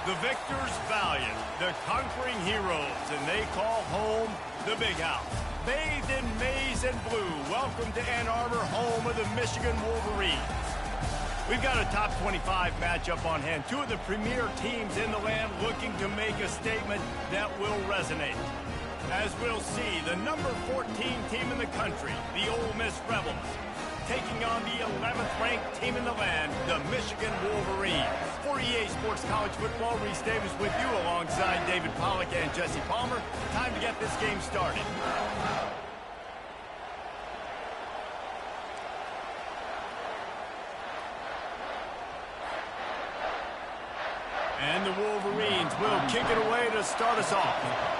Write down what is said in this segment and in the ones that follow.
The victors valiant, the conquering heroes, and they call home the Big House. Bathed in maize and blue, welcome to Ann Arbor, home of the Michigan Wolverines. We've got a top 25 matchup on hand. Two of the premier teams in the land looking to make a statement that will resonate. As we'll see, the number 14 team in the country, the Ole Miss Rebels, taking on the 11th ranked team in the land, the Michigan Wolverines. For EA Sports College Football, Reese Davis with you alongside David Pollack and Jesse Palmer. Time to get this game started. And the Wolverines will kick it away to start us off.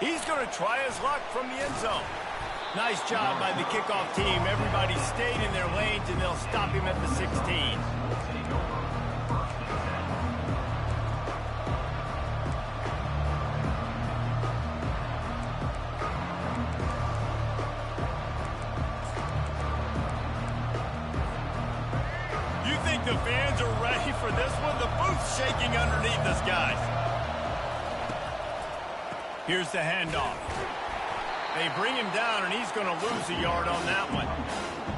He's going to try his luck from the end zone. Nice job by the kickoff team. Everybody stayed in their lanes, and they'll stop him at the 16. You think the fans are ready for this one? The booth's shaking underneath us, guys. Here's the handoff. They bring him down, and he's going to lose a yard on that one.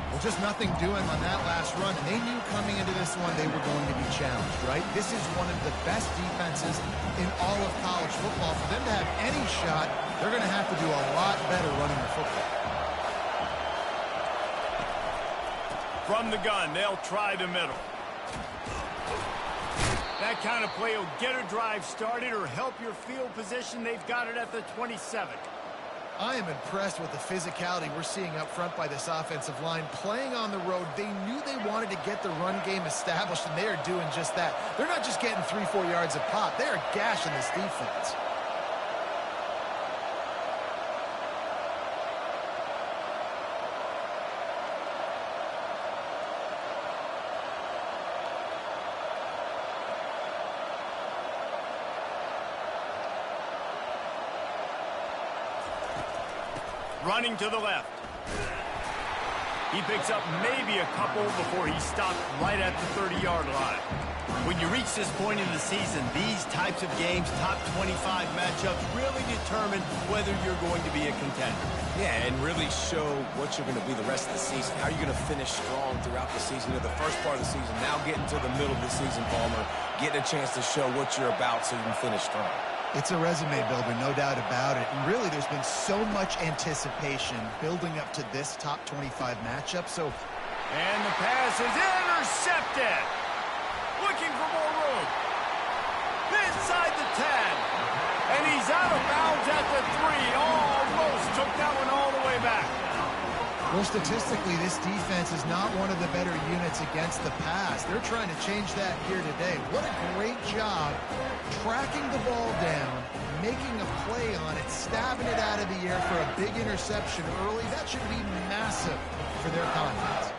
Well, just nothing doing on that last run. And they knew coming into this one they were going to be challenged, right? This is one of the best defenses in all of college football. For them to have any shot, they're going to have to do a lot better running the football. From the gun, they'll try the middle. That kind of play will get a drive started or help your field position. They've got it at the 27. I am impressed with the physicality we're seeing up front by this offensive line. Playing on the road, they knew they wanted to get the run game established, and they are doing just that. They're not just getting 3-4 yards a pop. They are gashing this defense. Running to the left. He picks up maybe a couple before he stopped right at the 30-yard line. When you reach this point in the season, these types of games, top 25 matchups, really determine whether you're going to be a contender. Yeah, and really show what you're going to be the rest of the season. How are you going to finish strong throughout the season, in the first part of the season, now getting to the middle of the season, Palmer, getting a chance to show what you're about so you can finish strong. It's a resume builder, no doubt about it. And really, there's been so much anticipation building up to this top 25 matchup. And the pass is intercepted. Looking for more room. Inside the 10. And he's out of bounds at the 3. Almost took that one all the way back. Well, statistically, this defense is not one of the better units against the pass. They're trying to change that here today. What a great job tracking the ball down, making a play on it, stabbing it out of the air for a big interception early. That should be massive for their confidence.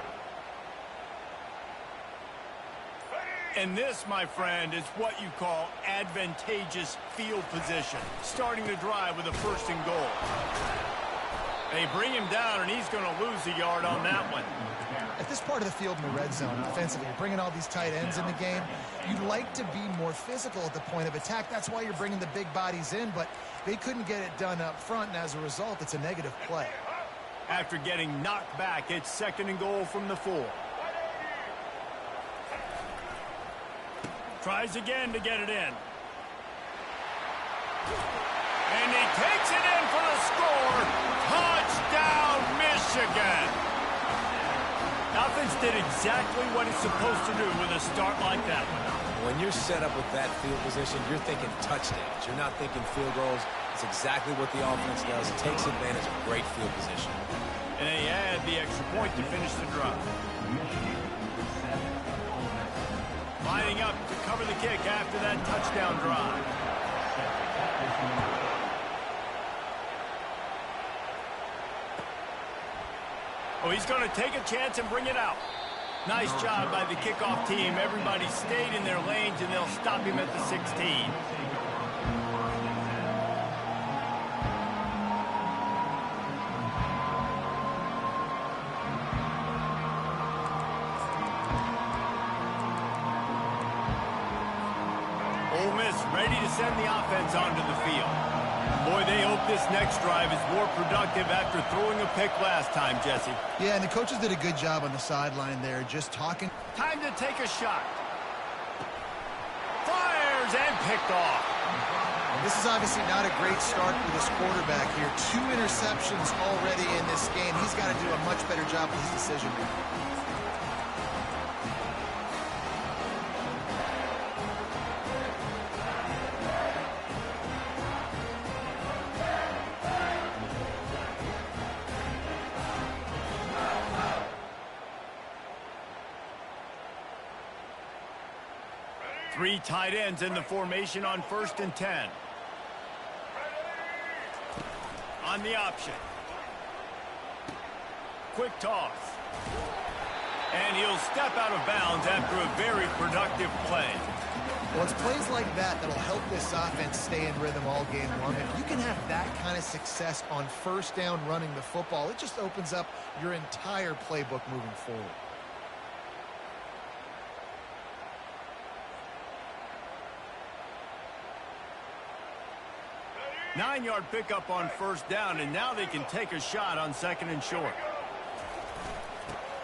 And this, my friend, is what you call advantageous field position. Starting the drive with a 1st and goal. They bring him down, and he's going to lose a yard on that one. At this part of the field in the red zone, offensively, you're bringing all these tight ends in the game. You'd like to be more physical at the point of attack. That's why you're bringing the big bodies in, but they couldn't get it done up front, and as a result, it's a negative play. After getting knocked back, it's 2nd and goal from the 4. Tries again to get it in. And he takes it in for the score. Touchdown, Michigan. Offense did exactly what it's supposed to do with a start like that one. When you're set up with that field position, you're thinking touchdowns. You're not thinking field goals. It's exactly what the offense does. It takes advantage of great field position. And they add the extra point to finish the drive. Lining up to cover the kick after that touchdown drive. Oh, he's going to take a chance and bring it out. Nice job by the kickoff team. Everybody stayed in their lanes, and they'll stop him at the 16. ready to send the offense onto the field. Boy, they hope this next drive is more productive after throwing a pick last time, Jesse. Yeah, and the coaches did a good job on the sideline there, just talking. Time to take a shot. Fires and picked off. This is obviously not a great start for this quarterback here. 2 interceptions already in this game. He's got to do a much better job with his decision making. Three tight ends in the formation on 1st and 10. On the option. Quick toss. And he'll step out of bounds after a very productive play. Well, it's plays like that that'll help this offense stay in rhythm all game long. If you can have that kind of success on 1st down running the football, it just opens up your entire playbook moving forward. Nine-yard pickup on 1st down, and now they can take a shot on 2nd and short.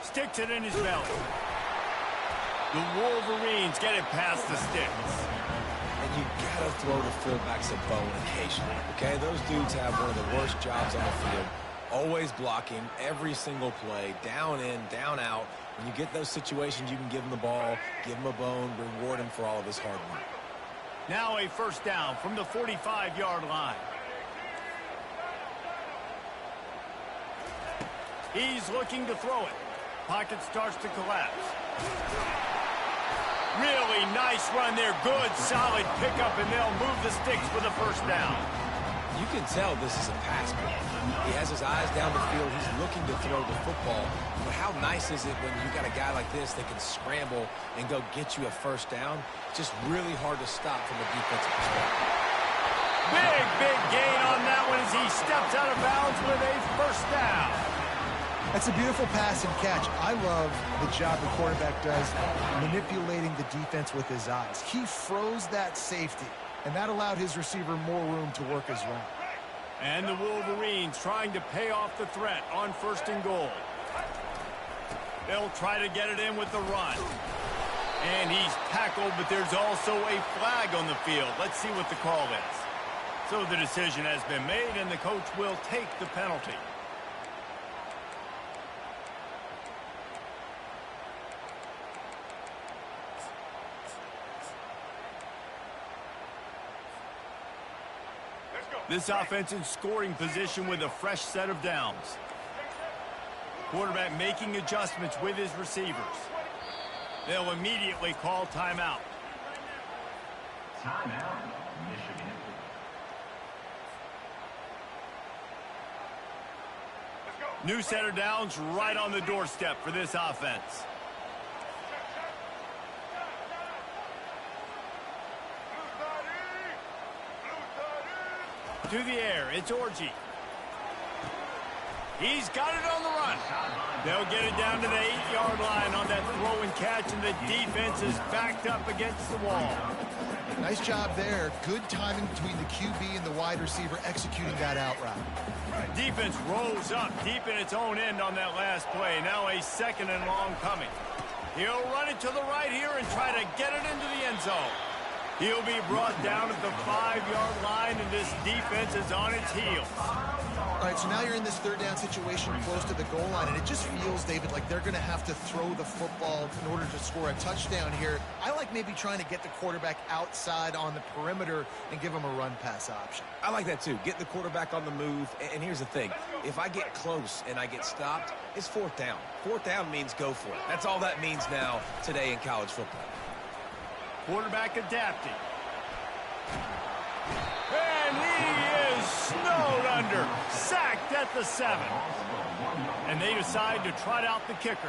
Sticks it in his belly. The Wolverines get it past the sticks. And you gotta throw the fullbacks a bone occasionally, okay? Those dudes have one of the worst jobs on the field. Always blocking every single play, down in, down out. When you get those situations, you can give him the ball, give him a bone, reward him for all of his hard work. Now a 1st down from the 45-yard line. He's looking to throw it. Pocket starts to collapse. Really nice run there. Good, solid pickup, and they'll move the sticks for the 1st down. You can tell this is a pass play. He has his eyes down the field. He's looking to throw the football. But how nice is it when you got a guy like this that can scramble and go get you a 1st down? Just really hard to stop from a defensive perspective. Big gain on that one as he steps out of bounds with a 1st down. That's a beautiful pass and catch. I love the job the quarterback does manipulating the defense with his eyes. He froze that safety, and that allowed his receiver more room to work his route. And the Wolverines trying to pay off the threat on 1st and goal. They'll try to get it in with the run. And he's tackled, but there's also a flag on the field. Let's see what the call is. So the decision has been made, and the coach will take the penalty. This offense in scoring position with a fresh set of downs. Quarterback making adjustments with his receivers. They'll immediately call timeout. Timeout, Michigan. New set of downs right on the doorstep for this offense. To the air, it's Orji. He's got it on the run. They'll get it down to the 8-yard line on that throw and catch, and the defense is backed up against the wall. Nice job there. Good timing between the QB and the wide receiver executing that out route. Defense rose up deep in its own end on that last play. Now a 2nd and long coming. He'll run it to the right here and try to get it into the end zone. He'll be brought down at the 5-yard line, and this defense is on its heels. All right, so now you're in this 3rd down situation close to the goal line, and it just feels, David, like they're going to have to throw the football in order to score a touchdown here. I like maybe trying to get the quarterback outside on the perimeter and give him a run-pass option. I like that too. Get the quarterback on the move. And here's the thing. If I get close and I get stopped, it's 4th down. 4th down means go for it. That's all that means now today in college football. Quarterback adapting. And he is snowed under. Sacked at the 7. And they decide to trot out the kicker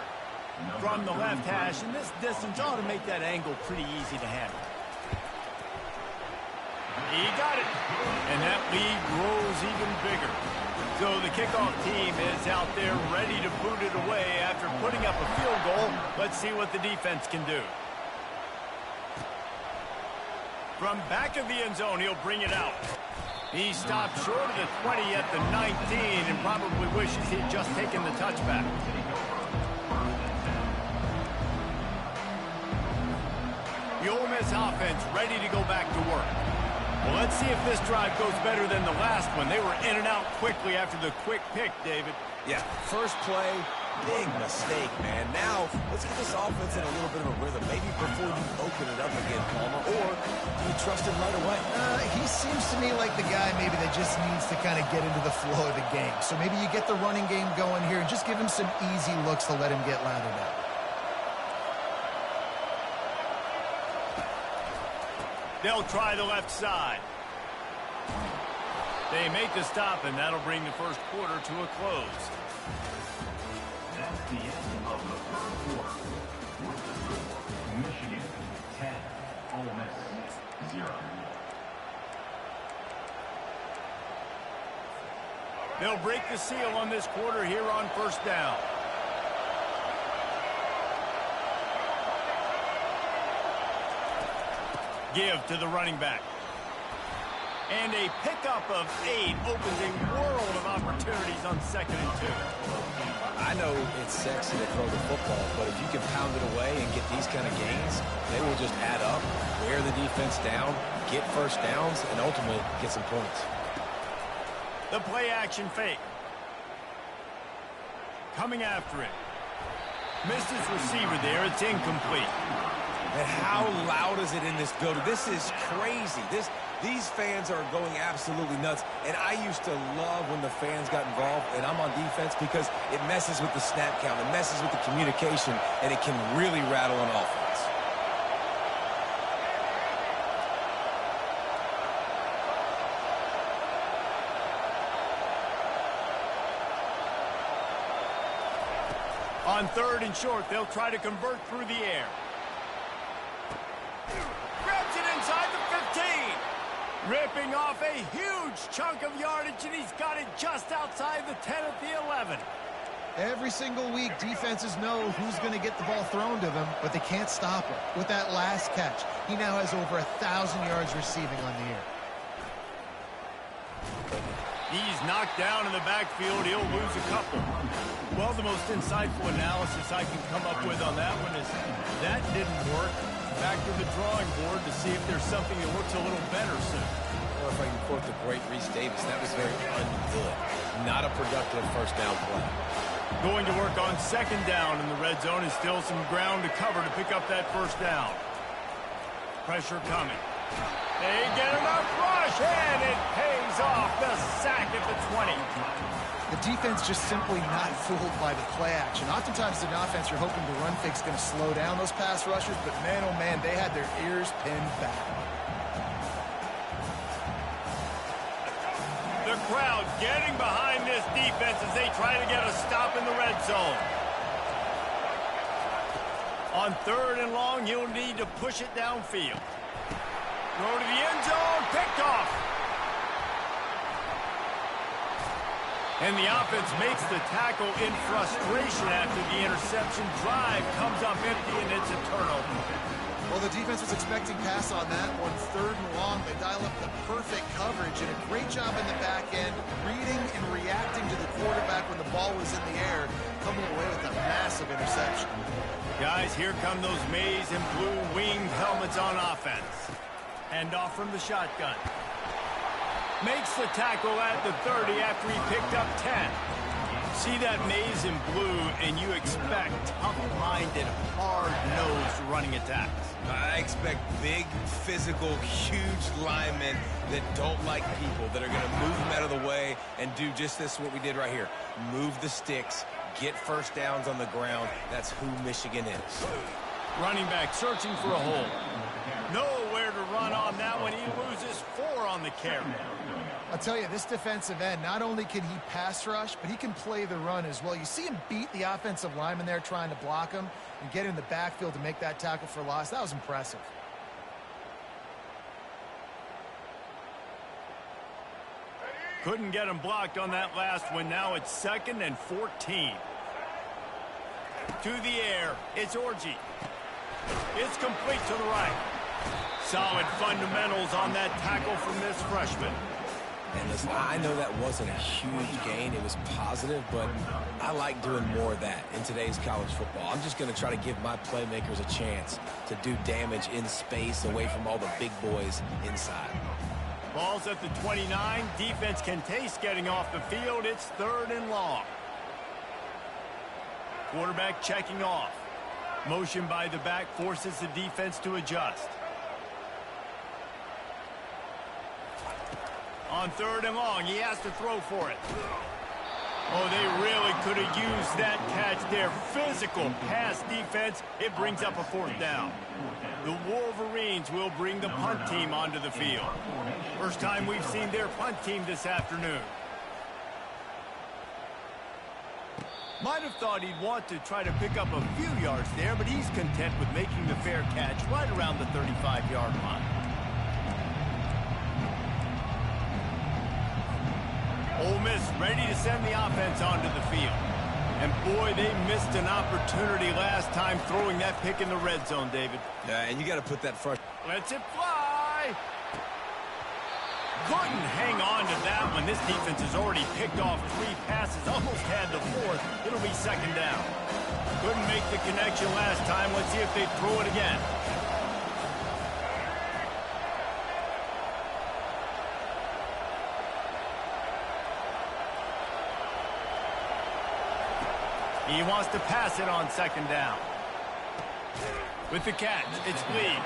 from the left hash. And this distance ought to make that angle pretty easy to handle. He got it. And that lead grows even bigger. So the kickoff team is out there ready to boot it away after putting up a field goal. Let's see what the defense can do. From back of the end zone, he'll bring it out. He stopped short of the 20 at the 19 and probably wishes he'd just taken the touchback. The Ole Miss offense ready to go back to work. Well, let's see if this drive goes better than the last one. They were in and out quickly after the quick pick, David. Yeah, first play, big mistake, man. Now, let's get this offense in a little bit of a rhythm. Maybe before you open it up again, Palmer, or do you trust him right away? He seems to me like the guy maybe that just needs to kind of get into the flow of the game. So maybe you get the running game going here and just give him some easy looks to let him get lathered up. They'll try the left side. They make the stop, and that'll bring the first quarter to a close. That's the end of the first quarter. Michigan 10, Ole Miss 0. They'll break the seal on this quarter here on first down. Give to the running back. And a pickup of 8 opens a world of opportunities on 2nd and 2. I know it's sexy to throw the football, but if you can pound it away and get these kind of gains, they will just add up, wear the defense down, get first downs, and ultimately get some points. The play action fake. Coming after it. Missed his receiver there. It's incomplete. And how loud is it in this building? This is crazy. These fans are going absolutely nuts. And I used to love when the fans got involved, and I'm on defense because it messes with the snap count. It messes with the communication, and it can really rattle an offense. On 3rd and short, they'll try to convert through the air. Grabs it inside the 15. Ripping off a huge chunk of yardage, and he's got it just outside the 10 at the 11. Every single week, defenses know who's going to get the ball thrown to them, but they can't stop him. With that last catch, he now has over 1,000 yards receiving on the year. He's knocked down in the backfield. He'll lose a couple. Well, the most insightful analysis I can come up with on that one is that didn't work. Back to the drawing board to see if there's something that looks a little better soon. Or if I can quote the great Reese Davis, that was very ungood. Not a productive first down play. Going to work on 2nd down in the red zone, is still some ground to cover to pick up that first down. Pressure coming. They get enough rush, and it pays off. The sack at the 20. The defense just simply not fooled by the play action. Oftentimes, an offense you're hoping the run fake's going to slow down those pass rushers, but man, oh man, they had their ears pinned back. The crowd getting behind this defense as they try to get a stop in the red zone. On 3rd and long, he'll need to push it downfield. Throw to the end zone, picked off. And the offense makes the tackle in frustration after the interception. Drive comes up empty, and it's a turnover. Well, the defense was expecting pass on that one. 3rd and long, they dial up the perfect coverage and a great job in the back end, reading and reacting to the quarterback when the ball was in the air, coming away with a massive interception. Guys, here come those maize and blue winged helmets on offense. Hand off from the shotgun. Makes the tackle at the 30 after he picked up 10. See that maize and blue, and you expect tough-minded, hard-nosed running attacks. I expect big, physical, huge linemen that don't like people, that are going to move them out of the way and do just this, what we did right here. Move the sticks, get first downs on the ground. That's who Michigan is. Running back searching for a hole. Nowhere to run on that one. He loses 4 on the carry. I'll tell you, this defensive end, not only can he pass rush, but he can play the run as well. You see him beat the offensive lineman there trying to block him and get in the backfield to make that tackle for loss. That was impressive. Couldn't get him blocked on that last one. Now it's 2nd and 14. To the air. It's Orji. It's complete to the right. Solid fundamentals on that tackle from this freshman. And listen, I know that wasn't a huge gain. It was positive, but I like doing more of that in today's college football. I'm just going to try to give my playmakers a chance to do damage in space away from all the big boys inside. Ball's at the 29. Defense can taste getting off the field. It's 3rd and long. Quarterback checking off. Motion by the back forces the defense to adjust. On 3rd and long, he has to throw for it. Oh, they really could have used that catch there. Physical pass defense. It brings up a 4th down. The Wolverines will bring the punt team onto the field. First time we've seen their punt team this afternoon. Might have thought he'd want to try to pick up a few yards there, but he's content with making the fair catch right around the 35-yard line. Ole Miss ready to send the offense onto the field. And boy, they missed an opportunity last time throwing that pick in the red zone, David. Yeah, and you got to put that front. Lets it fly. Couldn't hang on to that one. This defense has already picked off 3 passes, almost had the 4th. It'll be 2nd down. Couldn't make the connection last time. Let's see if they throw it again. He wants to pass it on 2nd down. With the catch, it's Lee.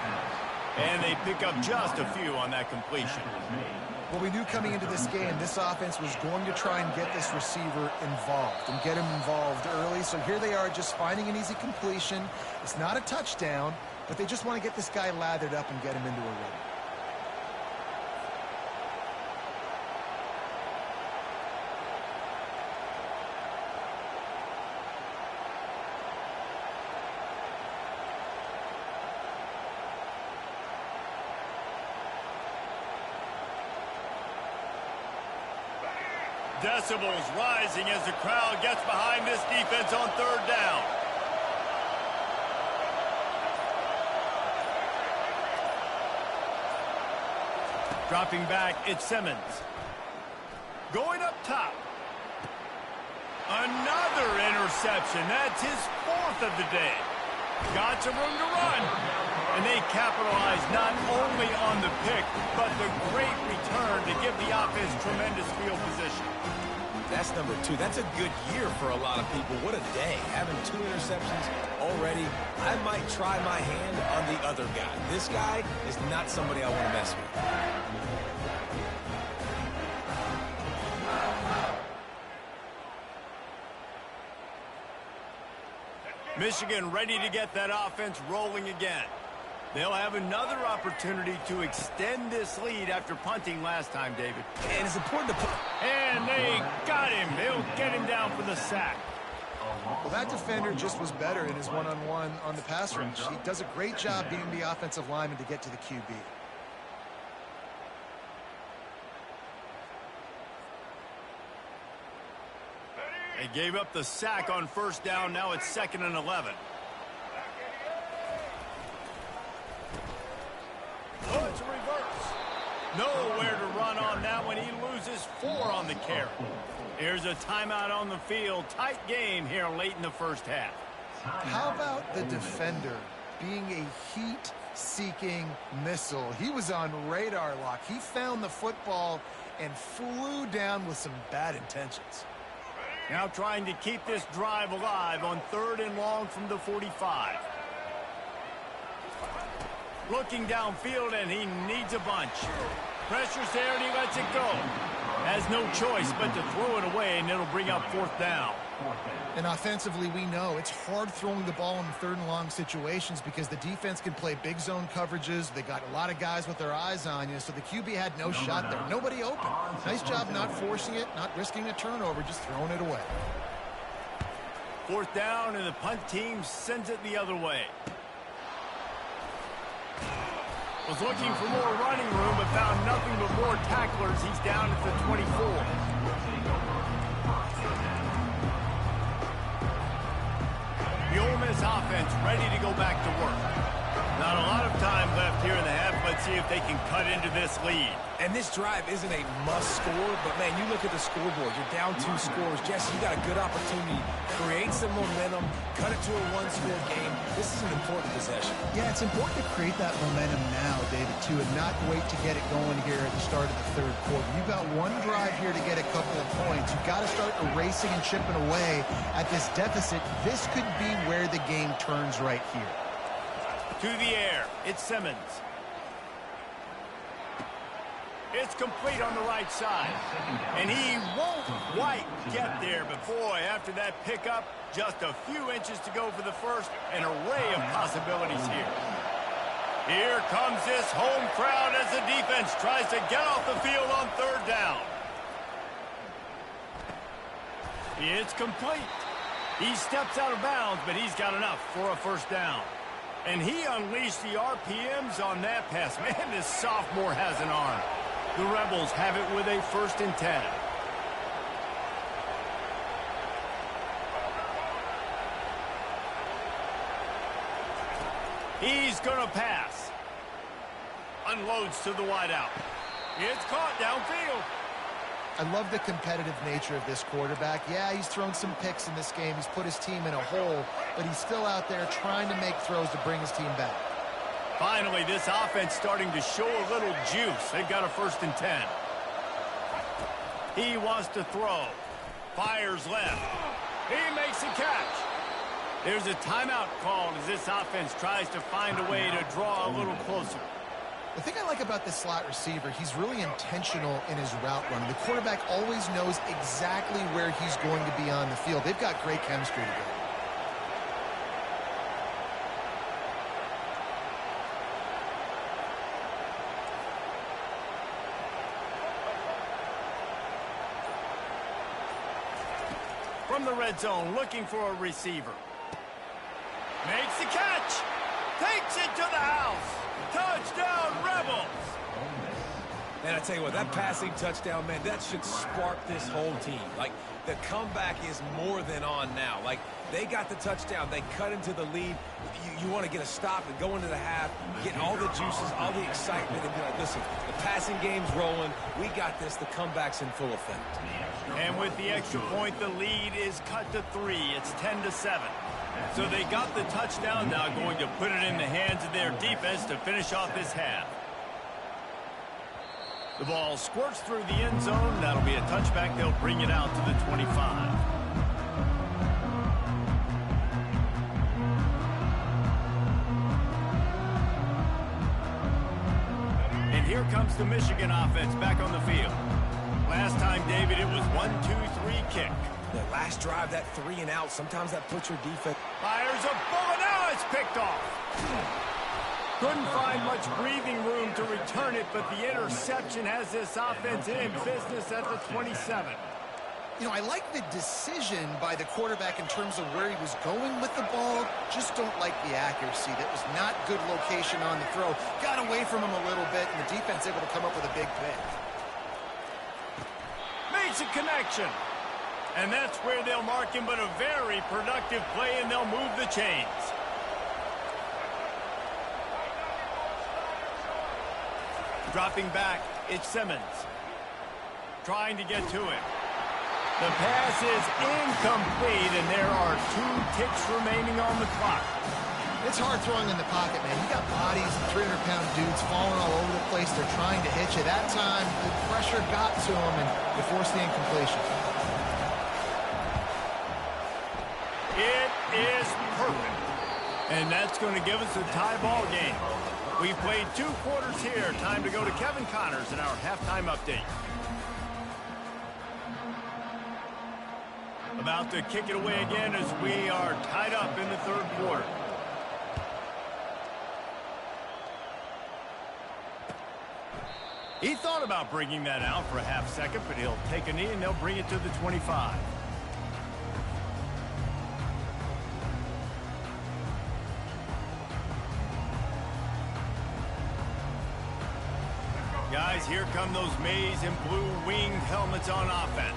And they pick up just a few on that completion. Well, we knew coming into this game, this offense was going to try and get this receiver involved and get him involved early. So here they are just finding an easy completion. It's not a touchdown, but they just want to get this guy lathered up and get him into a rhythm. Decibels rising as the crowd gets behind this defense on 3rd down. Dropping back, it's Simmons. Going up top. Another interception. That's his 4th of the day. Got some room to run. And they capitalize not only on the pick, but the great return to give the offense tremendous field position. That's number 2. That's a good year for a lot of people. What a day. Having 2 interceptions already. I might try my hand on the other guy. This guy is not somebody I want to mess with. Michigan ready to get that offense rolling again. They'll have another opportunity to extend this lead after punting last time, David. And it's important to put... And they got him. They'll get him down for the sack. Well, that defender just was better in his one-on-one on the pass rush. He does a great job being the offensive lineman to get to the QB. They gave up the sack on 1st down. Now it's 2nd and 11. Oh, it's a reverse. Nowhere to run on that one. He loses 4 on the carry. Here's a timeout on the field. Tight game here late in the 1st half. How about the defender being a heat-seeking missile? He was on radar lock. He found the football and flew down with some bad intentions. Now trying to keep this drive alive on 3rd and long from the 45. Looking downfield, and he needs a bunch. Pressure's there, and he lets it go. Has no choice but to throw it away, and it'll bring up 4th down. And offensively, we know it's hard throwing the ball in 3rd and long situations because the defense can play big zone coverages. They got a lot of guys with their eyes on you, so the QB had no shot there. Nobody open. Nice job not forcing it, not risking a turnover, just throwing it away. 4th down, and the punt team sends it the other way. Was looking for more running room, but found nothing but more tacklers. He's down at the 24. The Ole Miss offense ready to go back to work. Not a lot of time left here in the half. Let's see if they can cut into this lead. And this drive isn't a must score, but, man, you look at the scoreboard. You're down 2 scores. Jesse, you got a good opportunity. Create some momentum. Cut it to a 1-score game. This is an important possession. Yeah, it's important to create that momentum now, David, too, and not wait to get it going here at the start of the third quarter. You've got one drive here to get a couple of points. You've got to start erasing and chipping away at this deficit. This could be where the game turns right here. To the air, it's Simmons. It's complete on the right side. And he won't quite get there, but boy, after that pickup, just a few inches to go for the first, an array of possibilities here. Here comes this home crowd as the defense tries to get off the field on third down. It's complete. He steps out of bounds, but he's got enough for a first down. And he unleashed the RPMs on that pass. Man, this sophomore has an arm. The Rebels have it with a 1st and 10. He's going to pass. Unloads to the wideout. It's caught downfield. I love the competitive nature of this quarterback. Yeah, he's thrown some picks in this game. He's put his team in a hole, but he's still out there trying to make throws to bring his team back. Finally, this offense starting to show a little juice. They've got a 1st and 10. He wants to throw. Fires left. He makes a catch. There's a timeout called as this offense tries to find a way to draw a little closer. The thing I like about this slot receiver, he's really intentional in his route running. The quarterback always knows exactly where he's going to be on the field. They've got great chemistry together. From the red zone, looking for a receiver. Makes the catch. Takes it to the house. Touchdown, Rebels. And I tell you what, that passing touchdown, man, that should spark this whole team. Like, the comeback is more than on now. Like, they got the touchdown. They cut into the lead. You want to get a stop and go into the half, get all the juices, all the excitement, and be like, listen, the passing game's rolling. We got this. The comeback's in full effect. And with the extra point, the lead is cut to 3. It's 10-7. So they got the touchdown, now going to put it in the hands of their defense to finish off this half. The ball squirts through the end zone. That'll be a touchback. They'll bring it out to the 25. And here comes the Michigan offense back on the field. Last time, David, it was 1-2-3 kick. The last drive, that 3 and out, sometimes that puts your defense. Fires a bullet. Now it's picked off. Couldn't find much breathing room to return it, but the interception has this offense in business at the 27. You know, I like the decision by the quarterback in terms of where he was going with the ball. Just don't like the accuracy. That was not good location on the throw. Got away from him a little bit, and the defense able to come up with a big pick. Makes a connection. And that's where they'll mark him, but a very productive play, and they'll move the chains. Dropping back, it's Simmons. Trying to get to it. The pass is incomplete, and there are 2 ticks remaining on the clock. It's hard throwing in the pocket, man. You got bodies and 300-pound dudes falling all over the place. They're trying to hit you. That time, the pressure got to them, and they forced the incompletion. It is perfect. And that's going to give us a tie ball game. We played 2 quarters here. Time to go to Kevin Connors in our halftime update. About to kick it away again as we are tied up in the third quarter. He thought about bringing that out for a half second, but he'll take a knee and they'll bring it to the 25. Guys, here come those maize and blue winged helmets on offense.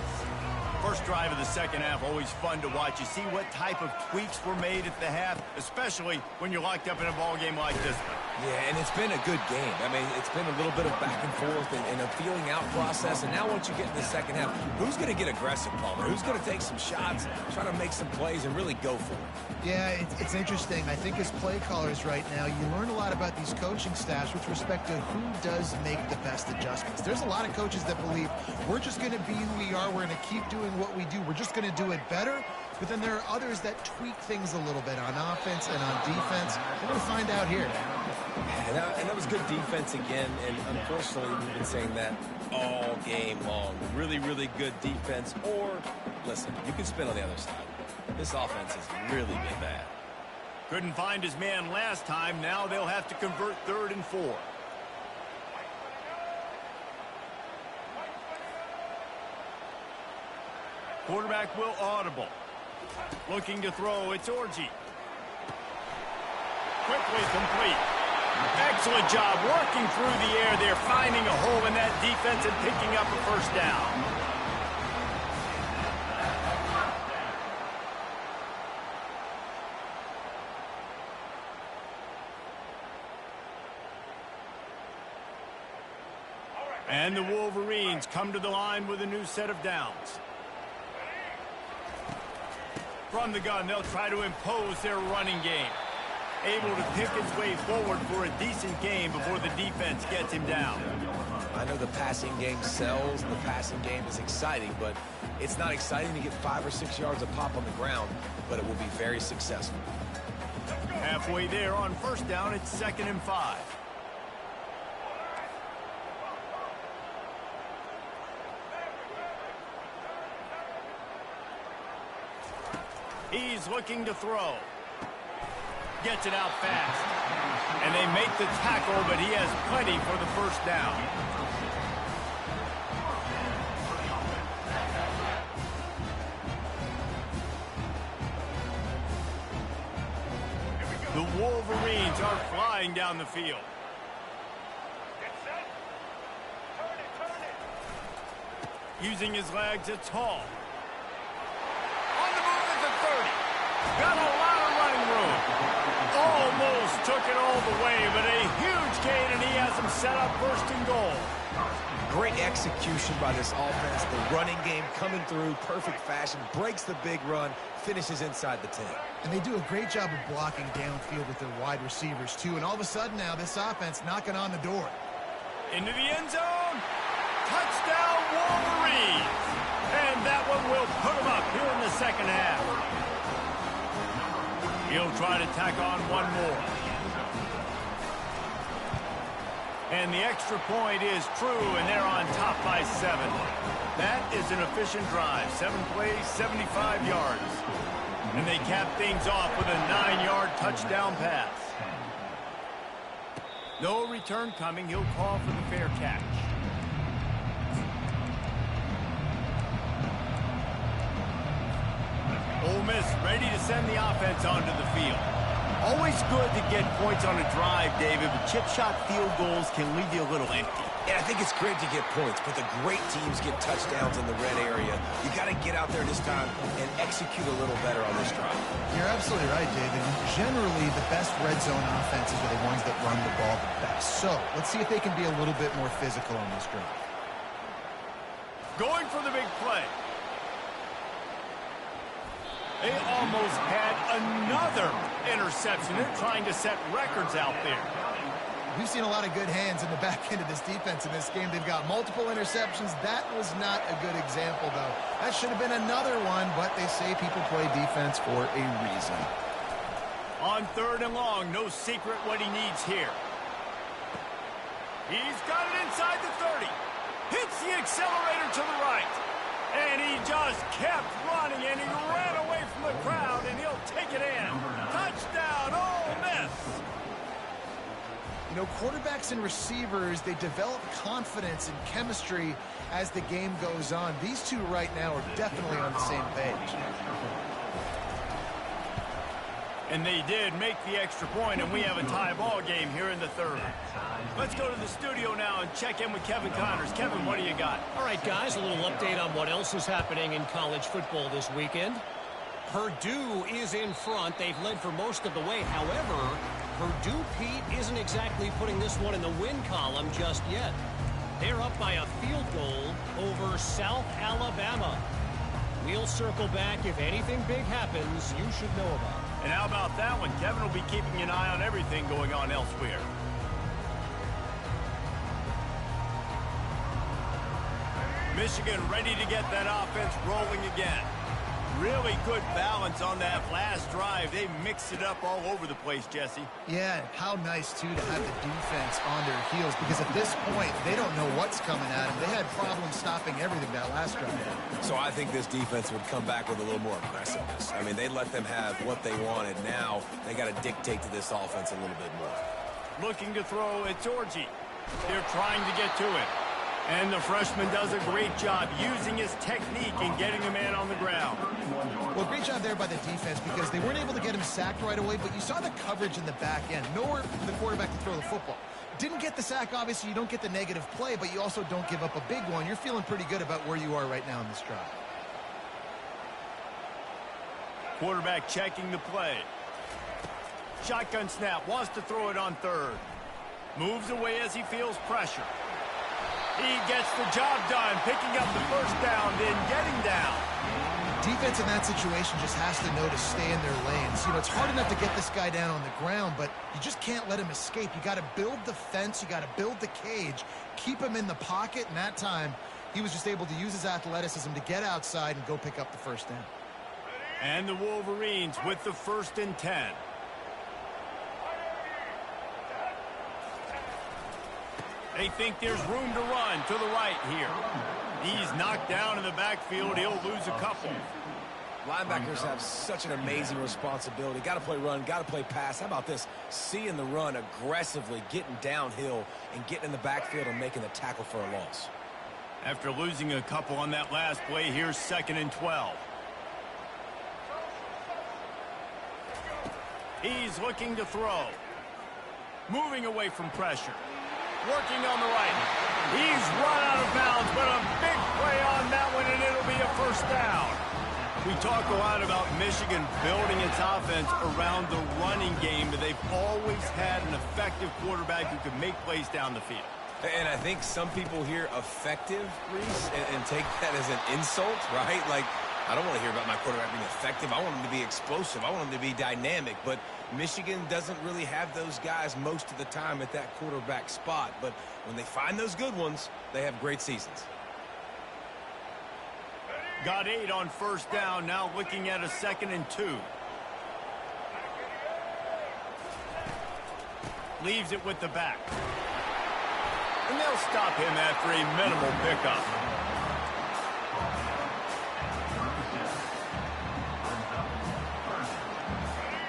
First drive of the second half, always fun to watch. You see what type of tweaks were made at the half, especially when you're locked up in a ball game like this one. Yeah, and it's been a good game. I mean, it's been a little bit of back and forth and a feeling out process. And now once you get in the second half, who's going to get aggressive, Palmer? Who's going to take some shots, try to make some plays, and really go for it? Yeah, it's interesting. I think as play callers right now, you learn a lot about these coaching staffs with respect to who does make the best adjustments. There's a lot of coaches that believe we're just going to be who we are. We're going to keep doing what we do. We're just going to do it better. But then there are others that tweak things a little bit on offense and on defense. We're going to find out here. And that was good defense again, and unfortunately, we've been saying that all game long. Really, really good defense, or, listen, you can spin on the other side. This offense has really been bad. Couldn't find his man last time. Now they'll have to convert 3rd and 4. Quarterback will audible. Looking to throw, it's Orji. Quickly complete. Excellent job working through the air there, finding a hole in that defense and picking up a first down. And the Wolverines come to the line with a new set of downs. From the gun, they'll try to impose their running game. Able to pick his way forward for a decent game before the defense gets him down. I know the passing game sells, and the passing game is exciting, but it's not exciting to get 5 or 6 yards a pop on the ground, but it will be very successful. Halfway there on first down, it's 2nd and 5. He's looking to throw. Gets it out fast. And they make the tackle, but he has plenty for the first down. The Wolverines are flying down the field. Using his legs, it's Hall. On the move at the 30. Got a lot of running room. Almost took it all the way, but a huge gain, and he has him set up 1st and goal. Great execution by this offense. The running game coming through, perfect fashion, breaks the big run, finishes inside the 10. And they do a great job of blocking downfield with their wide receivers, too. And all of a sudden now, this offense knocking on the door. Into the end zone. Touchdown, Wolverines. And that one will put them up here in the second half. He'll try to tack on one more. And the extra point is true, and they're on top by 7. That is an efficient drive. 7 plays, 75 yards. And they cap things off with a 9-yard touchdown pass. No return coming. He'll call for the fair catch. Ole Miss ready to send the offense onto the field. Always good to get points on a drive, David, but chip shot field goals can leave you a little empty. And I think it's great to get points, but the great teams get touchdowns in the red area. You got to get out there this time and execute a little better on this drive. You're absolutely right, David. Generally, the best red zone offenses are the ones that run the ball the best. So let's see if they can be a little bit more physical on this drive. Going for the big play. They almost had another interception. They're trying to set records out there. We've seen a lot of good hands in the back end of this defense in this game. They've got multiple interceptions. That was not a good example, though. That should have been another one, but they say people play defense for a reason. On 3rd and long, no secret what he needs here. He's got it inside the 30. Hits the accelerator to the right. And he just kept running, and he ran away from the crowd, and he'll take it in. Touchdown, Ole Miss. You know, quarterbacks and receivers, they develop confidence and chemistry as the game goes on. These two right now are definitely on the same page. And they did make the extra point, and we have a tie ball game here in the third. Let's go to the studio now and check in with Kevin Connors. Kevin, what do you got? All right, guys, a little update on what else is happening in college football this weekend. Purdue is in front. They've led for most of the way. However, Purdue, Pete, isn't exactly putting this one in the win column just yet. They're up by a field goal over South Alabama. We'll circle back. If anything big happens, you should know about it. And how about that one? Kevin will be keeping an eye on everything going on elsewhere. Michigan ready to get that offense rolling again. Really good balance on that last drive. They mixed it up all over the place, Jesse. Yeah, how nice, too, to have the defense on their heels, because at this point, they don't know what's coming at them. They had problems stopping everything that last drive. So I think this defense would come back with a little more aggressiveness. I mean, they let them have what they wanted. Now they got to dictate to this offense a little bit more. Looking to throw, it's Orji. They're trying to get to it. And the freshman does a great job using his technique and getting a man on the ground. Well, great job there by the defense, because they weren't able to get him sacked right away, but you saw the coverage in the back end. Nowhere for the quarterback to throw the football. Didn't get the sack, obviously. You don't get the negative play, but you also don't give up a big one. You're feeling pretty good about where you are right now in this drive. Quarterback checking the play. Shotgun snap, wants to throw it on third. Moves away as he feels pressure. He gets the job done, picking up the first down, then getting down. Defense in that situation just has to know to stay in their lanes. You know, it's hard enough to get this guy down on the ground, but you just can't let him escape. You got to build the fence. You got to build the cage. Keep him in the pocket, and that time he was just able to use his athleticism to get outside and go pick up the first down. And the Wolverines with the 1st and 10. They think there's room to run to the right here. He's knocked down in the backfield. He'll lose a couple. Linebackers have such an amazing responsibility. Got to play run, got to play pass. How about this? Seeing the run aggressively, getting downhill, and getting in the backfield and making the tackle for a loss. After losing a couple on that last play, here's 2nd and 12. He's looking to throw. Moving away from pressure. Working on the right. He's run out of bounds, but a big play on that one, and it'll be a first down. We talk a lot about Michigan building its offense around the running game, but they've always had an effective quarterback who can make plays down the field. And I think some people hear effective, Reese, and take that as an insult, right? Like, I don't want to hear about my quarterback being effective. I want him to be explosive. I want him to be dynamic. But Michigan doesn't really have those guys most of the time at that quarterback spot. But when they find those good ones, they have great seasons. Got 8 on first down. Now looking at a 2nd and 2. Leaves it with the back. And they'll stop him after a minimal pickup.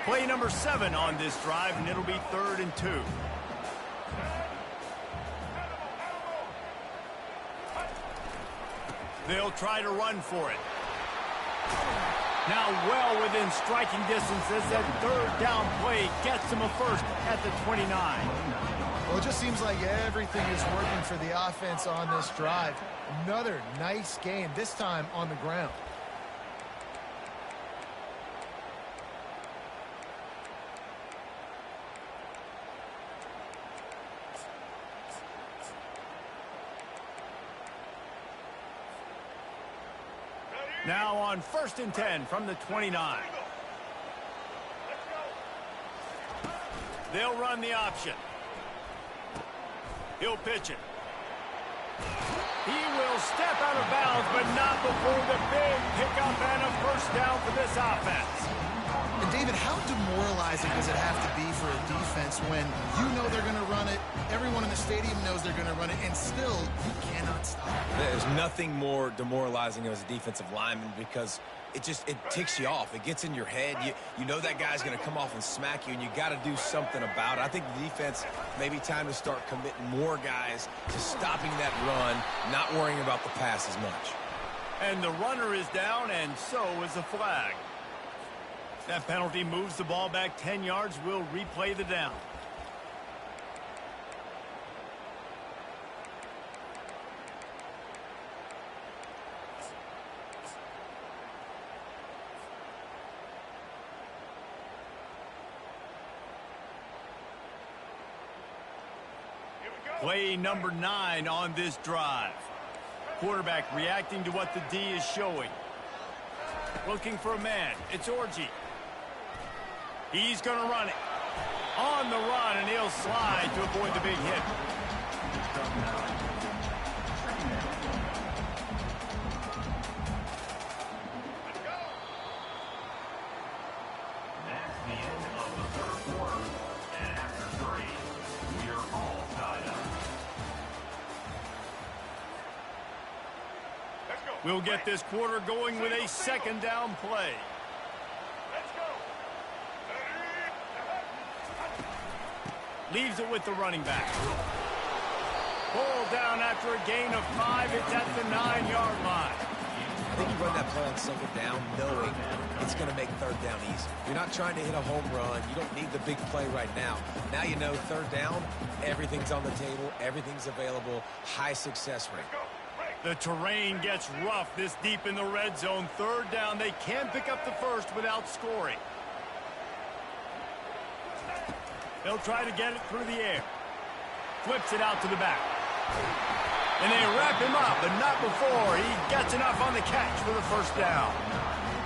Play number 7 on this drive, and it'll be 3rd and 2. They'll try to run for it. Now well within striking distance as that 3rd down play gets him a first at the 29. Well, it just seems like everything is working for the offense on this drive. Another nice game, this time on the ground. Now on 1st and 10 from the 29. They'll run the option. He'll pitch it. He will step out of bounds, but not before the big pickup and a first down for this offense. And David, how demoralizing does it have to be for a defense when you know they're going to run it, everyone in the stadium knows they're going to run it, and still you cannot stop it? There's nothing more demoralizing as a defensive lineman because it ticks you off. It gets in your head. You know that guy's going to come off and smack you, and you got to do something about it. I think the defense maybe time to start committing more guys to stopping that run, not worrying about the pass as much. And the runner is down, and so is the flag. That penalty moves the ball back 10 yards. We'll replay the down. Play number 9 on this drive. Quarterback reacting to what the D is showing. Looking for a man. It's Orji. He's going to run it. On the run, and he'll slide to avoid the big hit. That's the end of the third quarter. And after 3, we're all tied up. We'll get this quarter going with a second down play. Leaves it with the running back. Pulled down after a gain of 5. It's at the 9-yard line. I think you run that play on second down knowing it's going to make third down easy. You're not trying to hit a home run. You don't need the big play right now. Now you know third down, everything's on the table, everything's available, high success rate. The terrain gets rough this deep in the red zone. Third down, they can pick up the first without scoring. They'll try to get it through the air. Flips it out to the back. And they wrap him up, but not before he gets enough on the catch for the first down.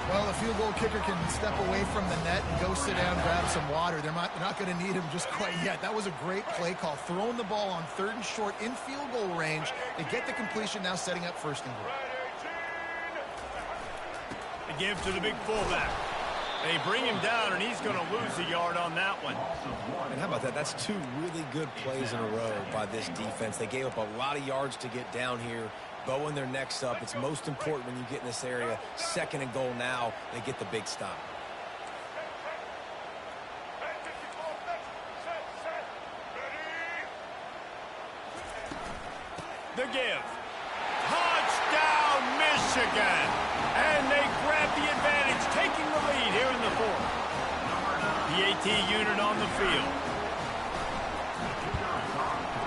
Well, the field goal kicker can step away from the net and go sit down, grab some water. They're not going to need him just quite yet. That was a great play call. Throwing the ball on 3rd and short in field goal range. They get the completion, now setting up 1st and goal. They give to the big fullback. They bring him down, and he's going to lose a yard on that one. And how about that? That's 2 really good plays in a row by this defense. They gave up a lot of yards to get down here. Bowing their necks up. It's most important when you get in this area. 2nd and goal now. They get the big stop. The give. Touchdown, Michigan! And they grab the advantage, taking the lead here in the 4th. The AT unit on the field.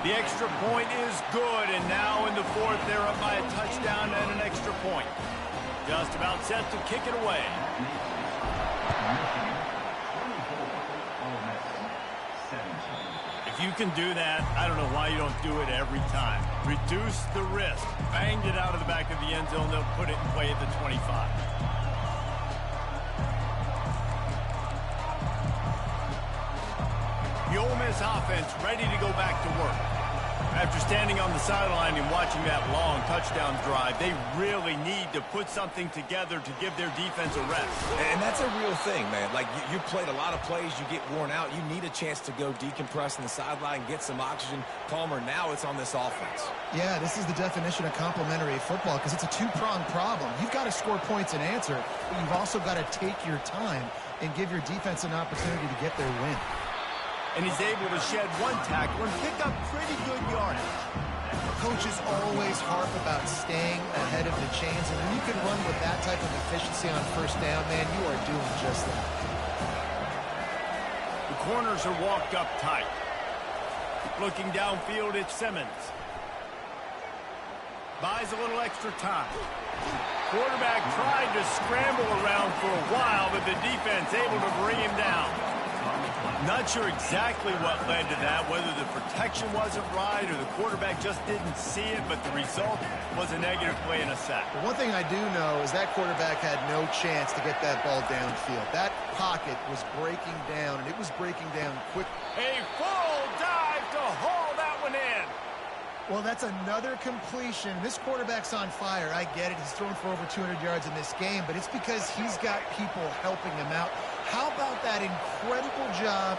The extra point is good, and now in the 4th, they're up by a touchdown and an extra point. Just about set to kick it away. If you can do that, I don't know why you don't do it every time. Reduce the risk. Banged it out of the back of the end zone. They'll put it in play at the 25. The Ole Miss offense ready to go back to work. After standing on the sideline and watching that long touchdown drive, they really need to put something together to give their defense a rest. And that's a real thing, man. Like, you played a lot of plays, you get worn out. You need a chance to go decompress on the sideline, get some oxygen. Palmer, now it's on this offense. Yeah, this is the definition of complementary football because it's a 2-pronged problem. You've got to score points and answer, but you've also got to take your time and give your defense an opportunity to get their win. And he's able to shed 1 tackle and pick up pretty good yardage. Coaches always harp about staying ahead of the chains, and when you can run with that type of efficiency on 1st down, man, you are doing just that. The corners are walked up tight. Looking downfield, it's Simmons. Buys a little extra time. Quarterback tried to scramble around for a while, but the defense able to bring him down. Not sure exactly what led to that, whether the protection wasn't right or the quarterback just didn't see it, but the result was a negative play and a sack. The one thing I do know is that quarterback had no chance to get that ball downfield. That pocket was breaking down, and it was breaking down quick. A full dive to haul that one in. Well, that's another completion. This quarterback's on fire. I get it. He's thrown for over 200 yards in this game, but it's because he's got people helping him out. How about that incredible job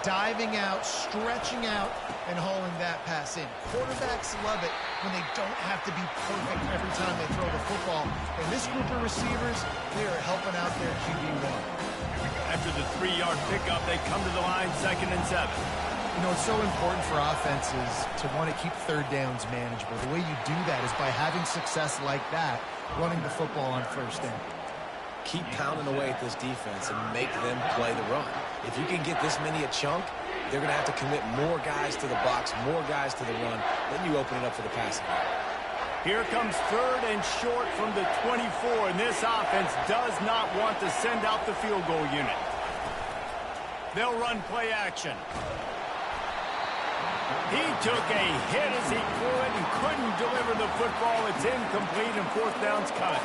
diving out, stretching out, and hauling that pass in? Quarterbacks love it when they don't have to be perfect every time they throw the football. And this group of receivers, they are helping out their QB1. After the 3-yard pickup, they come to the line 2nd and 7. You know, it's so important for offenses to want to keep 3rd downs manageable. The way you do that is by having success like that, running the football on 1st down. keep pounding away at this defense and make them play the run. If you can get this many a chunk, they're going to have to commit more guys to the box, more guys to the run. Then you open it up for the passing. Here comes 3rd and short from the 24, and this offense does not want to send out the field goal unit. They'll run play action. He took a hit as he threw it and couldn't deliver the football. It's incomplete and 4th down's cut.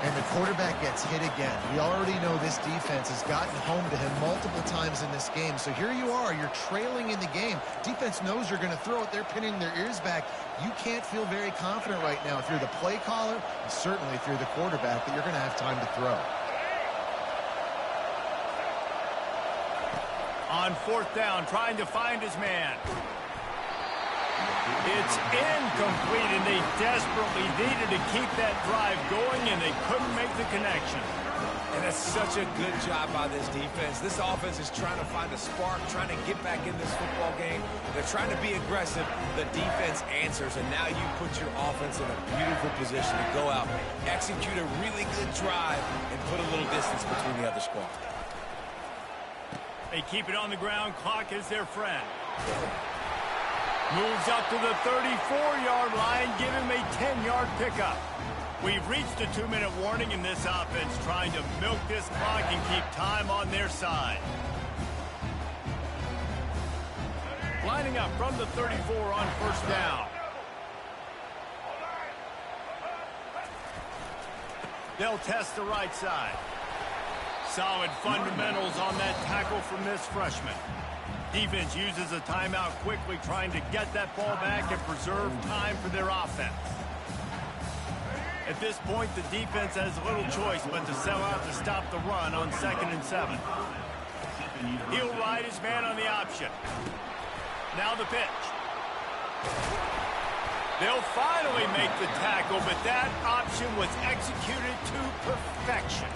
And the quarterback gets hit again. We already know this defense has gotten home to him multiple times in this game. So here you are, you're trailing in the game. Defense knows you're going to throw it. They're pinning their ears back. You can't feel very confident right now if you're the play caller, and certainly if you're the quarterback, that you're going to have time to throw. On 4th down, trying to find his man. It's incomplete, and they desperately needed to keep that drive going, and they couldn't make the connection. And that's such a good job by this defense. This offense is trying to find a spark, trying to get back in this football game. They're trying to be aggressive. The defense answers, and now you put your offense in a beautiful position to go out, execute a really good drive, and put a little distance between the other squad. They keep it on the ground. Clock is their friend. Moves up to the 34-yard line. Give him a 10-yard pickup. We've reached a 2-minute warning in this offense, trying to milk this clock and keep time on their side. Lining up from the 34 on 1st down. They'll test the right side. Solid fundamentals on that tackle from this freshman. Defense uses a timeout quickly, trying to get that ball back and preserve time for their offense. At this point, the defense has little choice but to sell out to stop the run on 2nd and 7. He'll ride his man on the option. Now the pitch. They'll finally make the tackle, but that option was executed to perfection.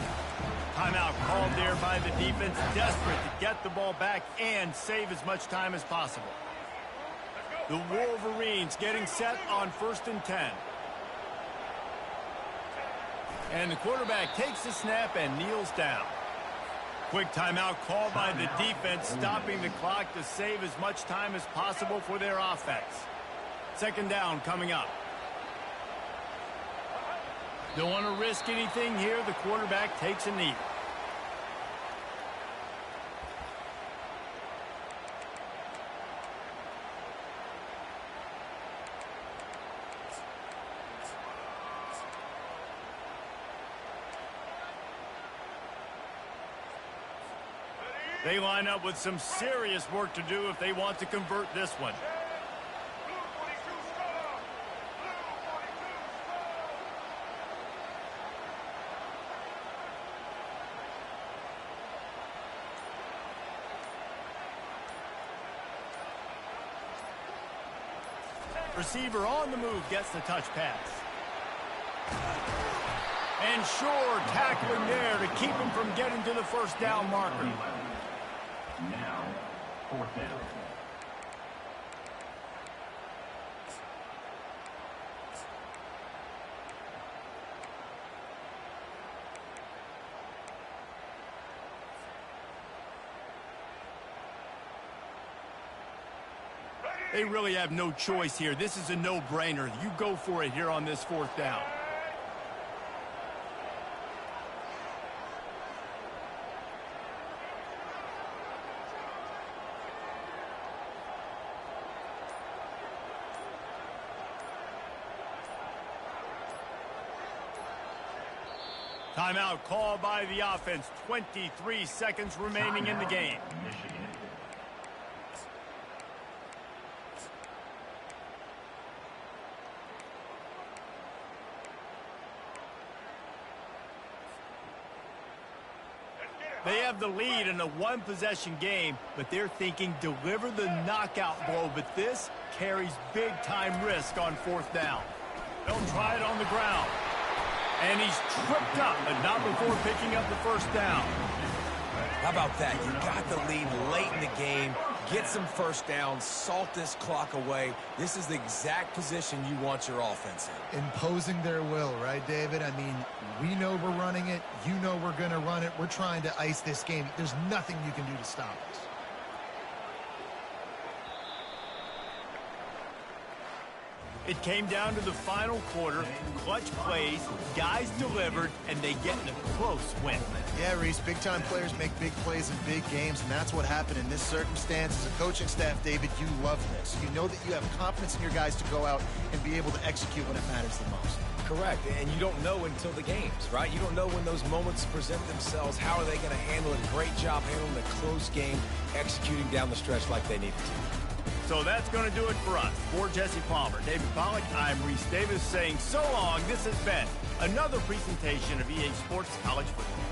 Timeout called there by the defense, desperate to get the ball back and save as much time as possible. The Wolverines getting set on 1st and 10. And the quarterback takes the snap and kneels down. Quick timeout called by the defense, stopping the clock to save as much time as possible for their offense. 2nd down coming up. Don't want to risk anything here. The quarterback takes a knee. They line up with some serious work to do if they want to convert this one. Receiver on the move gets the touch pass. And sure, tackling there to keep him from getting to the 1st down marker. Now, 4th down. They really have no choice here. This is a no-brainer. You go for it here on this 4th down. Timeout called by the offense. 23 seconds remaining in the game. Michigan. They have the lead in a one-possession game, but they're thinking deliver the knockout blow. But this carries big-time risk on 4th down. They'll try it on the ground. And he's tripped up, but not before picking up the 1st down. How about that? You got the lead late in the game. Get some first downs, salt this clock away. This is the exact position you want your offense in. Imposing their will, right, David? I mean, we know we're running it. You know we're going to run it. We're trying to ice this game. There's nothing you can do to stop us. It came down to the final quarter. Clutch plays, guys delivered, and they get a close win. Yeah, Reese, big-time players make big plays in big games, and that's what happened in this circumstance. As a coaching staff, David, you love this. You know that you have confidence in your guys to go out and be able to execute when it matters the most. Correct, and you don't know until the games, right? You don't know when those moments present themselves. How are they going to handle it? Great job handling a close game, executing down the stretch like they needed to. So that's going to do it for us. For Jesse Palmer, David Pollack, I'm Reese Davis saying so long. This has been another presentation of EA Sports College Football.